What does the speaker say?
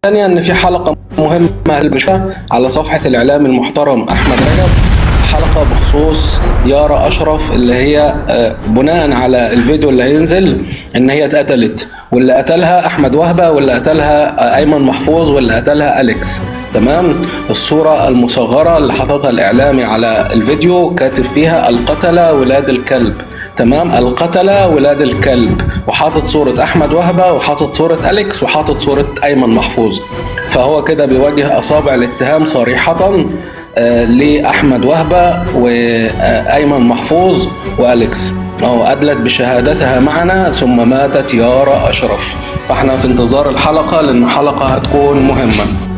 ثانيا ان في حلقة مهمة على صفحة الاعلام المحترم احمد رجب، حلقة بخصوص يارا اشرف اللي هي بناء على الفيديو اللي هينزل ان هي اتقتلت، واللي قتلها احمد وهبة، واللي قتلها ايمن محفوظ، واللي قتلها اليكس. تمام. الصورة المصغرة اللي حطتها الاعلامي على الفيديو كاتب فيها القتلة ولاد الكلب. تمام، القتلة ولاد الكلب، وحاطط صورة احمد وهبة، وحاطط صورة اليكس، وحاطط صورة ايمن محفوظ. فهو كده بيواجه اصابع الاتهام صريحة لأحمد وهبة وأيمن محفوظ وأليكس. أدلت بشهادتها معنا ثم ماتت يارا أشرف. فاحنا في انتظار الحلقة لأن الحلقة هتكون مهمة.